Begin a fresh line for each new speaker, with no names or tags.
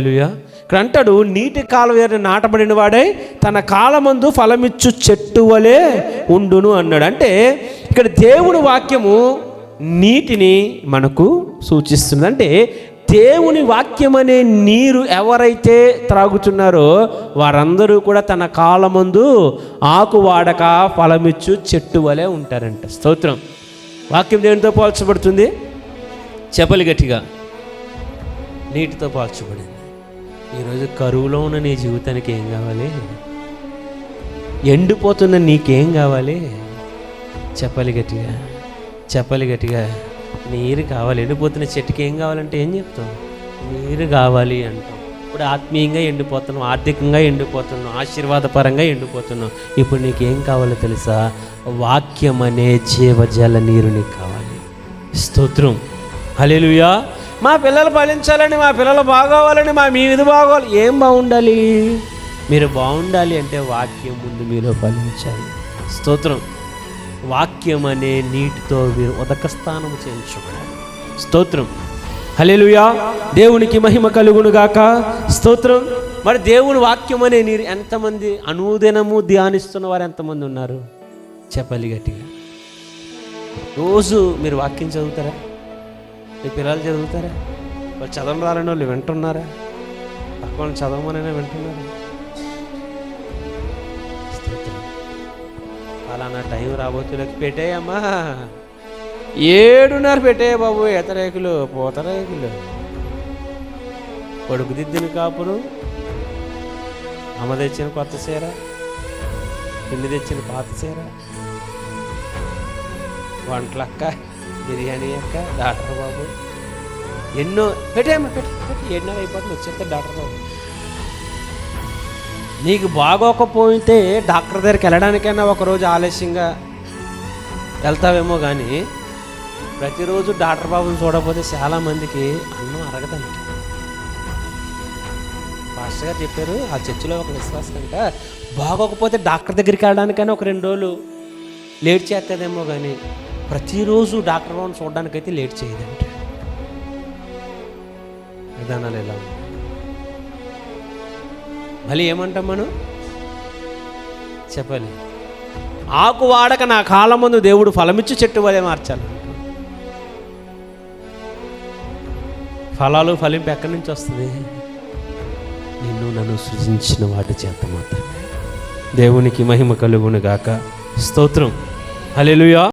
హల్లెలూయా. ఇక్కడ అంటాడు, నీటి కాలువ నాటబడిన వాడై తన కాలమందు ఫలమిచ్చు చెట్టు వలె ఉండును అన్నాడు. అంటే ఇక్కడ దేవుని వాక్యము నీటిని మనకు సూచిస్తుంది. అంటే దేవుని వాక్యం అనే నీరు ఎవరైతే త్రాగుతున్నారో వారందరూ కూడా తన కాలమందు ఆకు వాడక ఫలమిచ్చు చెట్టు వలె ఉంటారంట. స్తోత్రం. వాక్యం దేనితో పోల్చబడుతుంది? చెప్పలి గట్టిగా. నీటితో పోల్చబడింది. ఈరోజు కరువులో ఉన్న నీ జీవితానికి ఏం కావాలి? ఎండిపోతున్న నీకేం కావాలి? చెప్పలి గట్టిగా, చెప్పలి గట్టిగా. నీరు కావాలి. ఎండిపోతున్న చెట్టుకి ఏం కావాలంటే ఏం చెప్తాం? నీరు కావాలి అంటాం. ఇప్పుడు ఆత్మీయంగా ఎండిపోతున్నాం, ఆర్థికంగా ఎండిపోతున్నాం, ఆశీర్వాదపరంగా ఎండిపోతున్నాం. ఇప్పుడు నీకేం కావాలో తెలుసా? వాక్యం అనే జీవజల నీరు నీకు కావాలి. స్తోత్రం. హల్లెలూయా. మా పిల్లలు ఫలించాలని, మా పిల్లలు బాగోవాలని, మీ ఇది బాగోవాలి. ఏం బాగుండాలి? మీరు బాగుండాలి అంటే వాక్యం ముందు మీలో ఫలించాలి. స్తోత్రం. వాక్యం అనే నీటితో మీరు ఉదక స్నానం చేయించుకోవాలి. స్తోత్రం. హల్లెలూయా. దేవునికి మహిమ కలుగును గాక. స్తోత్రం. మరి దేవుని వాక్యం అనే నీరు ఎంతమంది అనుదినము ధ్యానిస్తున్న వారు ఎంతమంది ఉన్నారు? చెప్పాలి గట్టిగా. రోజు మీరు వాక్యం చదువుతారా? మీ పిల్లలు చదువుతారా? వాళ్ళు చదవడం రాలని వాళ్ళు వింటున్నారా? పక్క వాళ్ళు చదవమనైనా వింటున్నారా? అలానా టైం రాబోతులకి పెట్టేయమ్మా, 7:30 పెట్టే బాబు. ఎతరేకులు పూతరేకులు, కొడుకు దిద్దిన కాపురు, అమ్మ తెచ్చిన కొత్త చీర, పిండి తెచ్చిన పాత చీర, వంటలక్క, బిర్యానీ అక్క, డాక్టర్ బాబు, ఎన్నో పెట్టేయమ్మా. పెట్టి 7:30 అయిపోతుంది, వచ్చేస్తే డాక్టర్ బాబు. నీకు బాగోకపోతే డాక్టర్ దగ్గరికి వెళ్ళడానికైనా ఒకరోజు ఆలస్యంగా వెళ్తావేమో, కానీ ప్రతిరోజు డాక్టర్ బాబుని చూడకపోతే చాలామందికి అన్నం అరగదంట. పాస్టర్ గారు చెప్పారు, ఆ చర్చిలో ఒక విశ్వాసం అంట, బాగోకపోతే డాక్టర్ దగ్గరికి వెళ్ళడానికైనా ఒక 2 రోజులు లేట్ చేస్తుందేమో, కానీ ప్రతిరోజు డాక్టర్ బాబుని చూడడానికైతే లేట్ చేయదంట. విధానాలు ఎలా ఉన్నాయి? మళ్ళీ ఏమంటాం మనం? చెప్పాలి. ఆకు వాడక నా కాలం ముందు దేవుడు ఫలమిచ్చు చెట్టు వలె మార్చాలి. ఫలాలు ఫలింపు ఎక్కడి నుంచి వస్తుంది? నిన్ను నన్ను సృజించిన వాటి చేత మాత్రమే. దేవునికి మహిమ కలుగును గాక. స్తోత్రం. హల్లెలూయా.